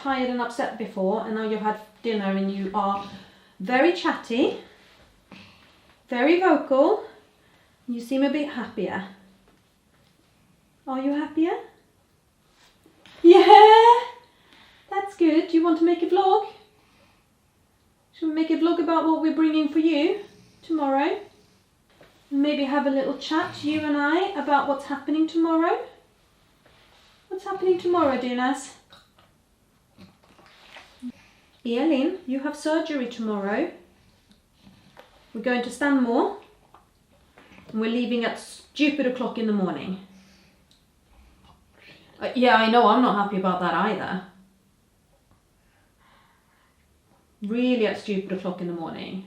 tired and upset before, and now you've had dinner and you are very chatty, very vocal. You seem a bit happier. Are you happier? Yeah, that's good. Do you want to make a vlog? Should we make a vlog about what we're bringing for you tomorrow? Maybe have a little chat, you and I, about what's happening tomorrow. What's happening tomorrow, Dinas? Elin, you have surgery tomorrow. We're going to Stanmore. And we're leaving at stupid o'clock in the morning. Yeah, I know, I'm not happy about that either. Really at stupid o'clock in the morning.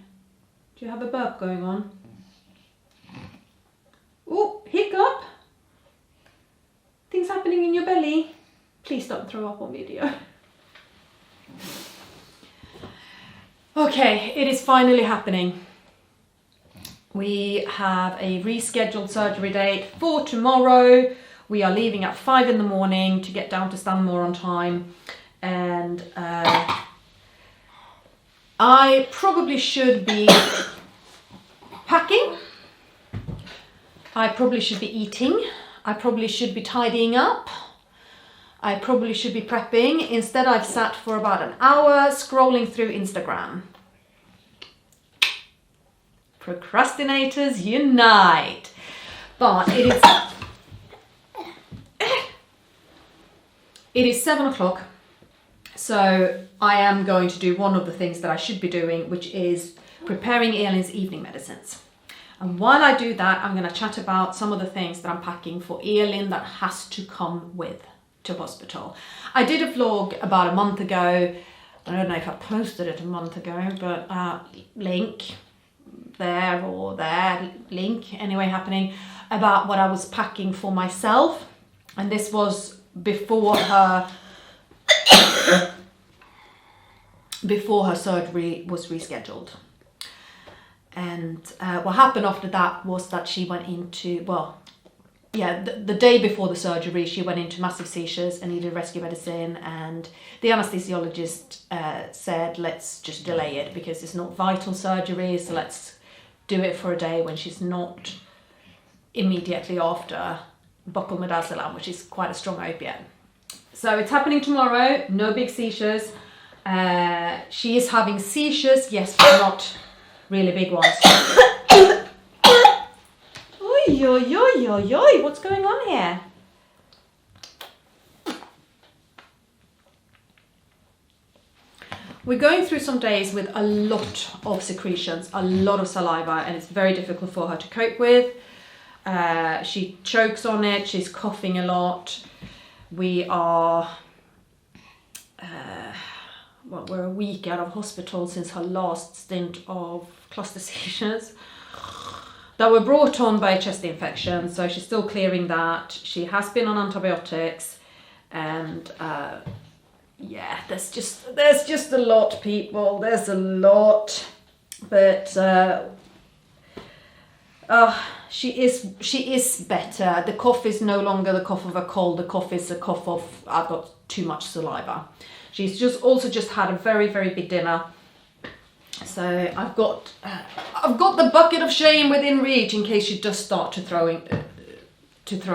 Do you have a burp going on? Oh, hiccup! Things happening in your belly. Please don't throw up on video. Okay, it is finally happening. We have a rescheduled surgery date for tomorrow. We are leaving at 5 in the morning to get down to Stanmore on time. And I probably should be packing. I probably should be eating. I probably should be tidying up. I probably should be prepping. Instead, I've sat for about an hour scrolling through Instagram. Procrastinators unite. But it is 7 o'clock. So I am going to do one of the things that I should be doing, which is preparing Elin's evening medicines. And while I do that, I'm going to chat about some of the things that I'm packing for Elin that has to come with to hospital. I did a vlog about a month ago. I don't know if I posted it a month ago, but link there or there, link anyway happening, about what I was packing for myself. And this was before her surgery was rescheduled. And what happened after that was that she went into, the day before the surgery, she went into massive seizures and needed rescue medicine. And the anesthesiologist said, let's just delay it because it's not vital surgery. So let's do it for a day when she's not immediately after buccal which is quite a strong opiate. So it's happening tomorrow, no big seizures. She is having seizures, yes, but not really big ones. Oi, oi, oi, oi, oi, what's going on here? We're going through some days with a lot of secretions, a lot of saliva, and it's very difficult for her to cope with. She chokes on it, she's coughing a lot. We are, we're a week out of hospital since her last stint of cluster seizures that were brought on by a chest infection, so she's still clearing that. She has been on antibiotics, and yeah, there's just a lot, people. There's a lot, but she is better. The cough is no longer the cough of a cold. The cough is a cough of I've got too much saliva. She's also just had a very, very big dinner. So I've got the bucket of shame within reach in case she does start to throw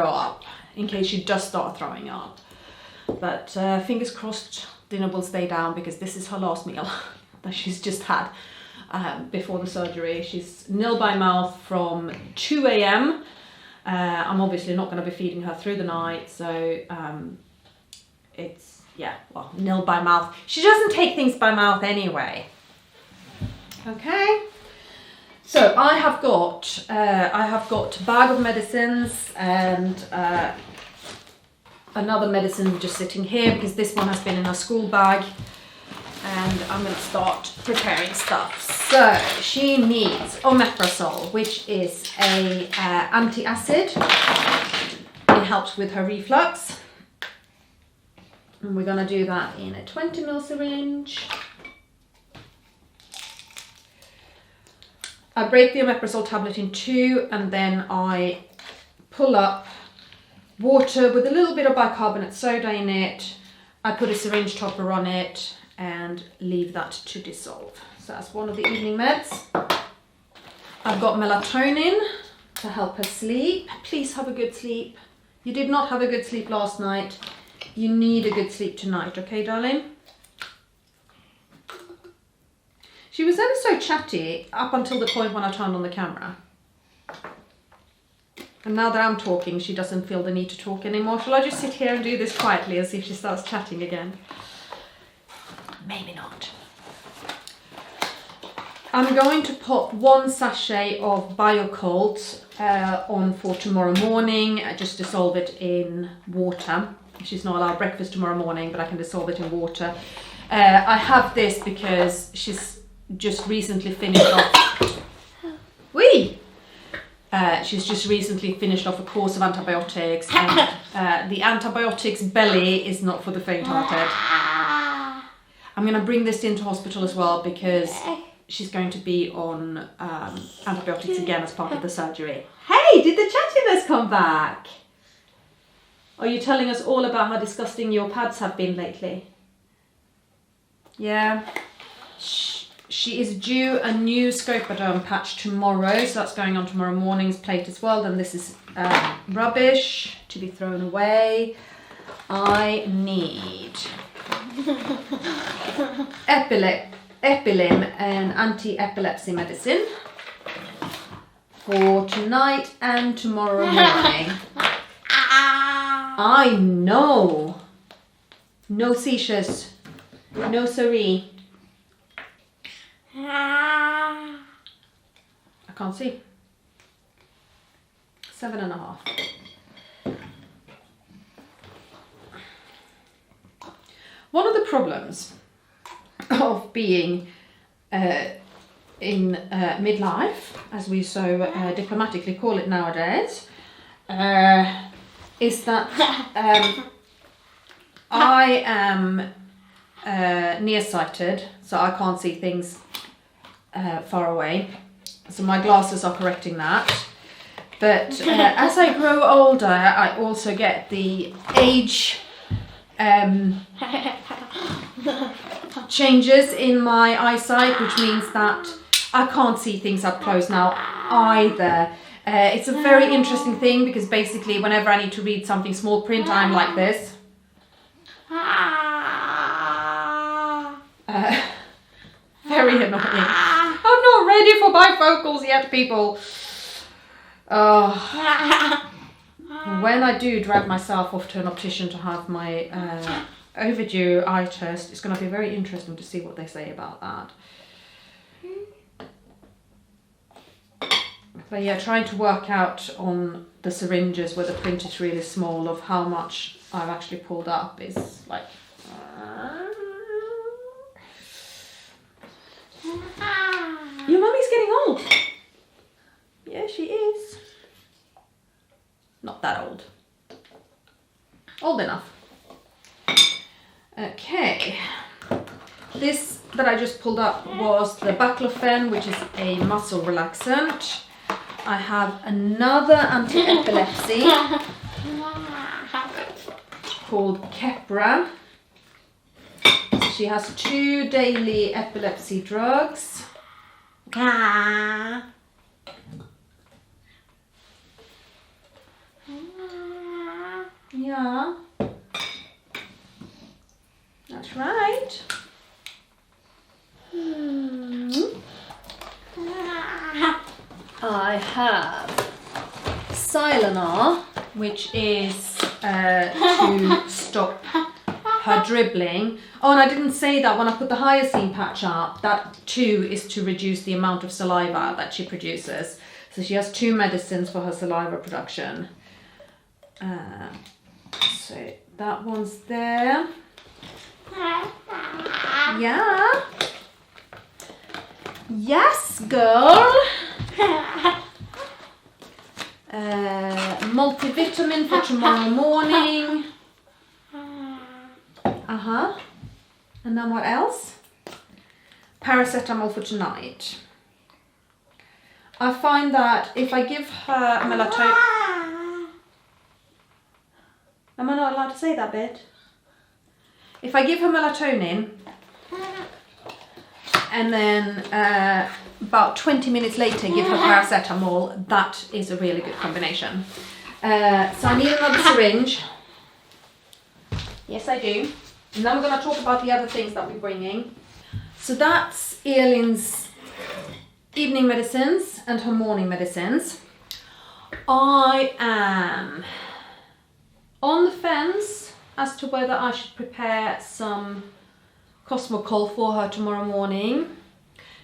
up. In case she does start throwing up. But fingers crossed, dinner will stay down because this is her last meal that she's just had before the surgery. She's nil by mouth from 2 a.m. I'm obviously not going to be feeding her through the night, so it's nil by mouth. She doesn't take things by mouth anyway. Okay, so I have got a bag of medicines and another medicine just sitting here because this one has been in her school bag, and I'm going to start preparing stuff. So she needs omeprazole, which is a anti-acid. It helps with her reflux, and we're going to do that in a 20 ml syringe. I break the omeprazole tablet in two, and then I pull up water with a little bit of bicarbonate soda in it, I put a syringe topper on it and leave that to dissolve. So that's one of the evening meds. I've got melatonin to help her sleep. Please have a good sleep. You did not have a good sleep last night. You need a good sleep tonight, okay, darling? She was ever so chatty up until the point when I turned on the camera. And now that I'm talking, she doesn't feel the need to talk anymore. Shall I just sit here and do this quietly and see if she starts chatting again? Maybe not. I'm going to pop 1 sachet of Biocolt on for tomorrow morning. I just dissolve it in water. She's not allowed breakfast tomorrow morning, but I can dissolve it in water. I have this because she's just recently finished off... she's just recently finished off a course of antibiotics, and the antibiotics belly is not for the faint-hearted. I'm going to bring this into hospital as well because she's going to be on antibiotics again as part of the surgery. Hey, did the chattiness come back? Are you telling us all about how disgusting your pads have been lately? Yeah. She is due a new scopoderm patch tomorrow, so that's going on tomorrow morning's plate as well. Then this is rubbish to be thrown away. I need Elin and anti-epilepsy medicine for tonight and tomorrow morning. I know. No seizures. No siree. I can't see. 7.5. One of the problems of being in midlife, as we so diplomatically call it nowadays, is that I am nearsighted, so I can't see things far away. So my glasses are correcting that. But as I grow older, I also get the age changes in my eyesight, which means that I can't see things up close now either. It's a very interesting thing because basically whenever I need to read something small print, I'm like this. Very annoying. I'm not ready for bifocals yet, people. When I do drag myself off to an optician to have my overdue eye test, it's going to be very interesting to see what they say about that. But yeah, trying to work out on the syringes where the print is really small of how much I've actually pulled up is like... Your mummy's getting old. Yeah, she is. Not that old. Old enough. Okay. This that I just pulled up was the baclofen, which is a muscle relaxant. I have another anti-epilepsy called Keppra. She has 2 daily epilepsy drugs. Yeah. That's right. I have Silenar, which is to stop her dribbling. Oh, and I didn't say that when I put the hyoscine patch up, that too is to reduce the amount of saliva that she produces. So she has 2 medicines for her saliva production. So that one's there. Yeah. Yes, girl. Multivitamin for tomorrow morning. And then what else? Paracetamol for tonight. I find that if I give her melatonin... Am I not allowed to say that bit? If I give her melatonin and then about 20 minutes later give her paracetamol, that is a really good combination. So I need another syringe. Yes, I do. And then we're going to talk about the other things that we're bringing. So that's Elin's evening medicines and her morning medicines. I am on the fence as to whether I should prepare some Cosmocol for her tomorrow morning.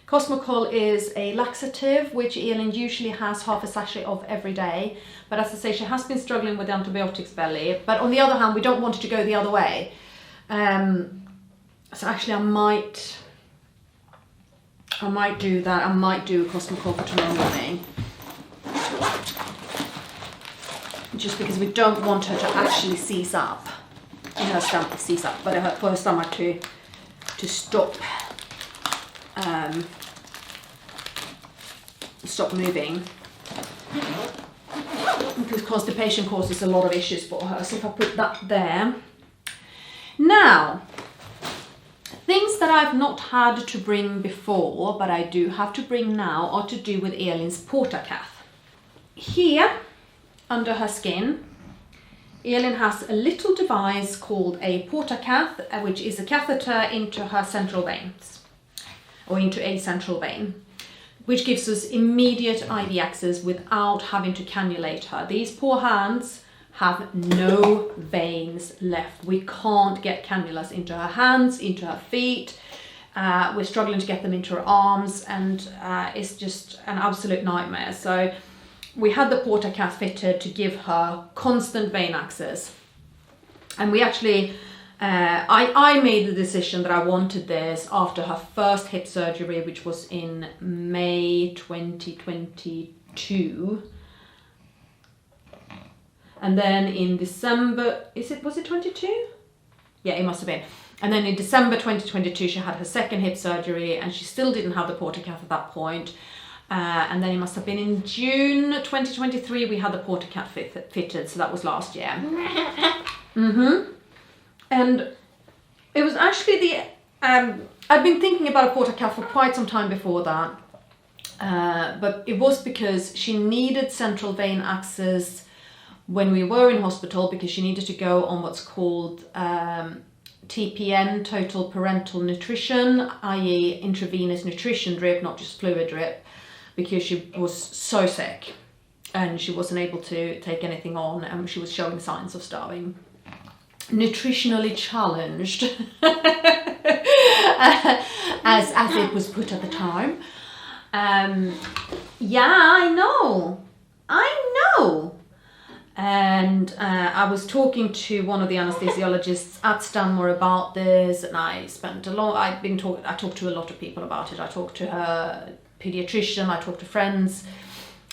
Cosmocol is a laxative which Elin usually has half a sachet of every day, but as I say, she has been struggling with antibiotics belly, but on the other hand we don't want it to go the other way. So actually I might do that. I might do a Cosmocol for tomorrow morning, just because we don't want her to actually seize up in her stomach, but for her stomach to stop moving, because constipation causes a lot of issues for her. So if I put that there. Now, things that I've not had to bring before, but I do have to bring now, are to do with Elin's portacath. Here, under her skin, Elin has a little device called a portacath, which is a catheter into her central veins, or into a central vein, which gives us immediate IV access without having to cannulate her. These poor hands have no veins left. We can't get cannulas into her hands, into her feet. We're struggling to get them into her arms, and it's just an absolute nightmare. So we had the portacath fitted to give her constant vein access. And we actually, I made the decision that I wanted this after her first hip surgery, which was in May 2022. And then in December, was it 22? Yeah, it must have been. And then in December 2022, she had her second hip surgery, and she still didn't have the portacath at that point. And then it must have been in June 2023 we had the portacath fitted, so that was last year. And it was actually I'd been thinking about a portacath for quite some time before that, but it was because she needed central vein access when we were in hospital, because she needed to go on what's called TPN, total parental nutrition, i.e. intravenous nutrition drip, not just fluid drip, because she was so sick and she wasn't able to take anything on, and she was showing signs of starving. Nutritionally challenged, as it was put at the time. Yeah, I know. And I was talking to one of the anesthesiologists at Stanmore about this, and I talked to a lot of people about it. I talked to her pediatrician, I talked to friends,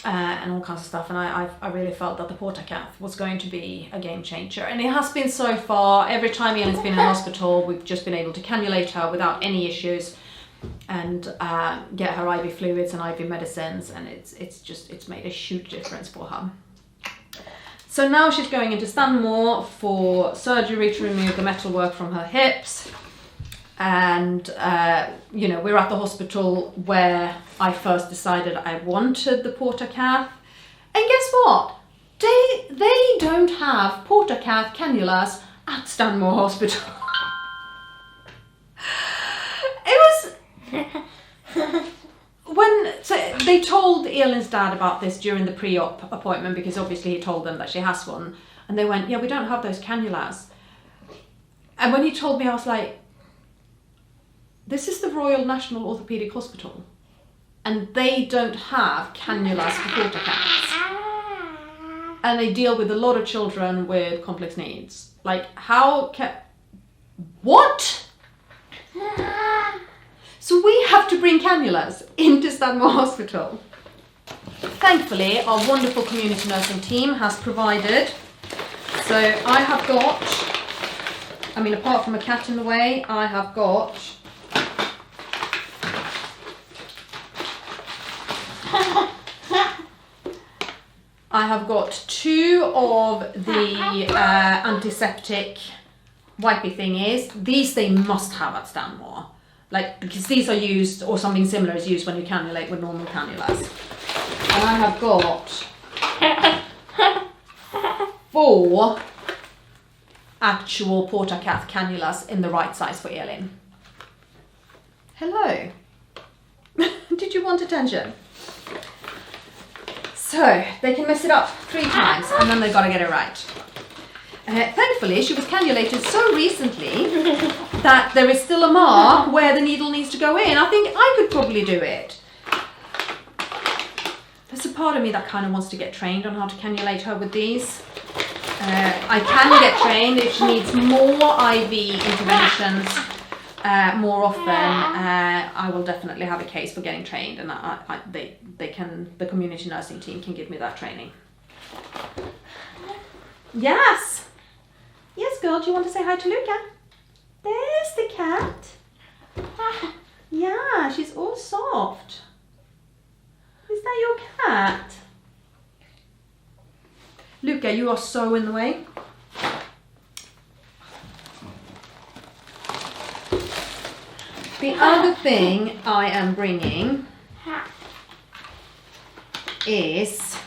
and all kinds of stuff, and I really felt that the portacath was going to be a game changer, and it has been so far. Every time Elin's been in hospital, we've just been able to cannulate her without any issues, and get her IV fluids and IV medicines, and it's made a huge difference for her. So now she's going into Stanmore for surgery to remove the metalwork from her hips. And, we're at the hospital where I first decided I wanted the portacath. And guess what? They don't have portacath cannulas at Stanmore Hospital. So they told Elin's dad about this during the pre-op appointment, because obviously he told them that she has one, and they went, yeah, we don't have those cannulas. And when he told me, I was like, this is the Royal National Orthopaedic Hospital, and they don't have cannulas for portacaths, and they deal with a lot of children with complex needs. Like, what? So we have to bring cannulas into Stanmore Hospital. Thankfully, our wonderful community nursing team has provided. So I have got, apart from a cat in the way, I have got two of the antiseptic wipey thing is, these they must have at Stanmore. Like, because these are used, or something similar is used when you cannulate with normal cannulas. And I have got 4 actual portacath cannulas in the right size for Elin. Hello. Did you want attention? So, they can mess it up 3 times and then they've got to get it right. Thankfully, she was cannulated so recently that there is still a mark where the needle needs to go in. I think I could probably do it. There's a part of me that kind of wants to get trained on how to cannulate her with these. I can get trained if she needs more IV interventions more often. I will definitely have a case for getting trained, and the community nursing team can give me that training. Yes. Yes, girl, do you want to say hi to Luca? There's the cat. Yeah, she's all soft. Is that your cat? Luca, you are so in the way. The other thing I am bringing is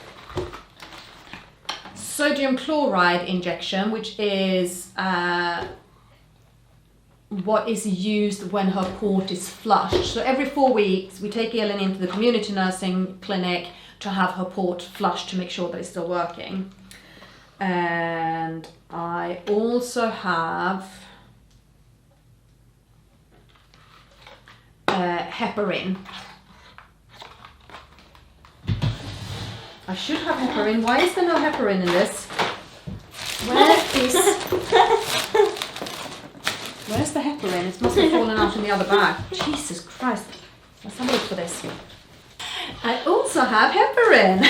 sodium chloride injection, which is what is used when her port is flushed. So every 4 weeks we take Elin into the community nursing clinic to have her port flushed to make sure that it's still working. And I also have heparin. I should have heparin. Why is there no heparin in this? Where's the heparin? It must have fallen out in the other bag. Jesus Christ. Let's have a look for this. I also have heparin.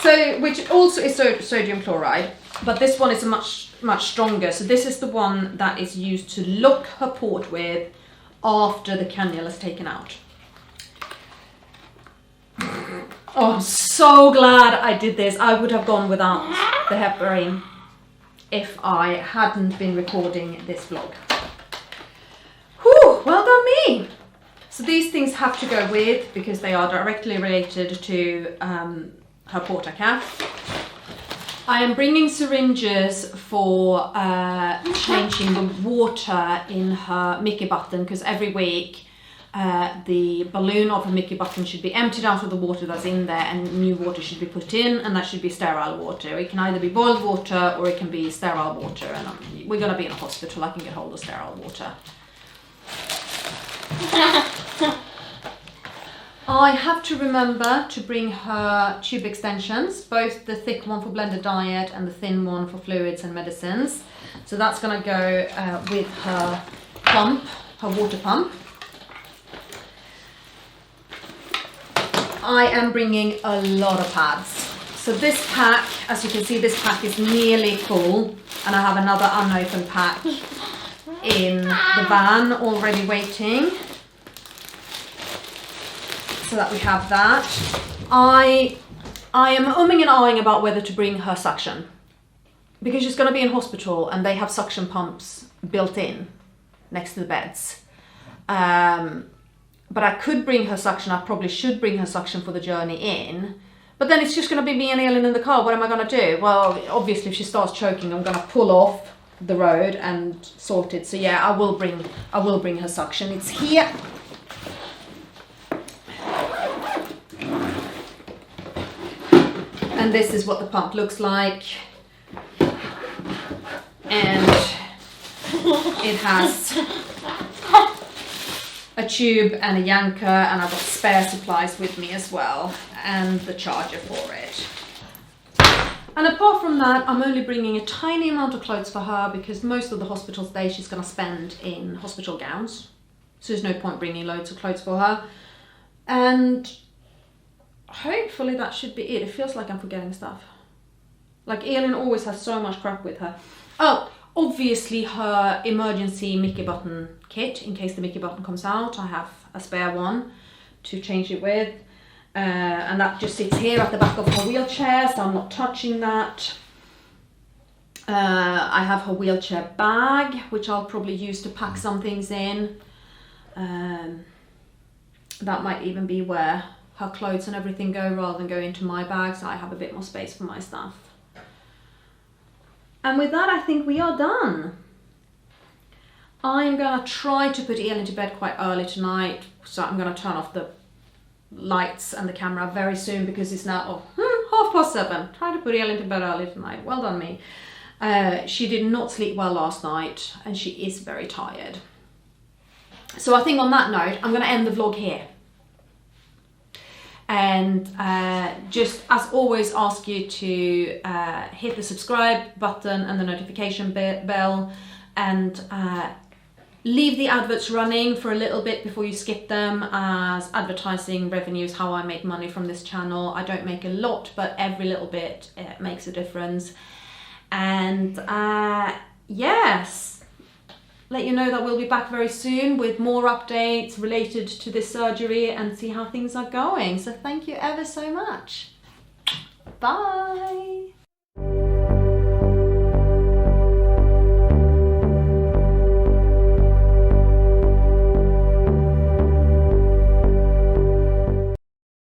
So, which also is sodium chloride, but this one is much stronger. So this is the one that is used to lock her port with after the cannula is taken out. Oh, I'm so glad I did this. I would have gone without the heparin if I hadn't been recording this vlog. Whew, well done me. So these things have to go with because they are directly related to her portacath. I am bringing syringes for changing the water in her Mickey button, because every week the balloon of a Mickey button should be emptied out of the water that's in there and new water should be put in, and that should be sterile water. It can either be boiled water or it can be sterile water, and we're going to be in a hospital. I can get hold of sterile water. I have to remember to bring her tube extensions, both the thick one for blended diet and the thin one for fluids and medicines. So that's going to go with her pump, her water pump. I am bringing a lot of pads. So this pack, as you can see, this pack is nearly full, and I have another unopened pack in the van already waiting. So that we have that. I am umming and ahhing about whether to bring her suction, because she's going to be in hospital and they have suction pumps built in next to the beds. But I could bring her suction. I probably should bring her suction for the journey in. But then it's just going to be me and Elin in the car. What am I going to do? Well, obviously if she starts choking, I'm going to pull off the road and sort it. So yeah, I will bring her suction. It's here. And this is what the pump looks like. And it has a tube and a yanker, and I've got spare supplies with me as well, and the charger for it. And apart from that, I'm only bringing a tiny amount of clothes for her, because most of the hospital stay she's going to spend in hospital gowns. So there's no point bringing loads of clothes for her. And hopefully that should be it. It feels like I'm forgetting stuff. Like, Elin always has so much crap with her. Oh, obviously her emergency Mickey button kit, in case the Mickey button comes out. I have a spare one to change it with. and that just sits here at the back of her wheelchair, so I'm not touching that. I have her wheelchair bag, which I'll probably use to pack some things in. That might even be where her clothes and everything go, rather than go into my bag, so I have a bit more space for my stuff. And with that, I think we are done. I'm gonna try to put Elin to bed quite early tonight, so I'm gonna turn off the lights and the camera very soon, because it's now 7:30. Try to put Elin to bed early tonight. Well done me. She did not sleep well last night, and she is very tired. So I think on that note, I'm gonna end the vlog here. And just as always, ask you to hit the subscribe button and the notification bell, and leave the adverts running for a little bit before you skip them, as advertising revenue is how I make money from this channel. I don't make a lot, but every little bit makes a difference. And yes, let you know that we'll be back very soon with more updates related to this surgery, and see how things are going. So thank you ever so much. Bye.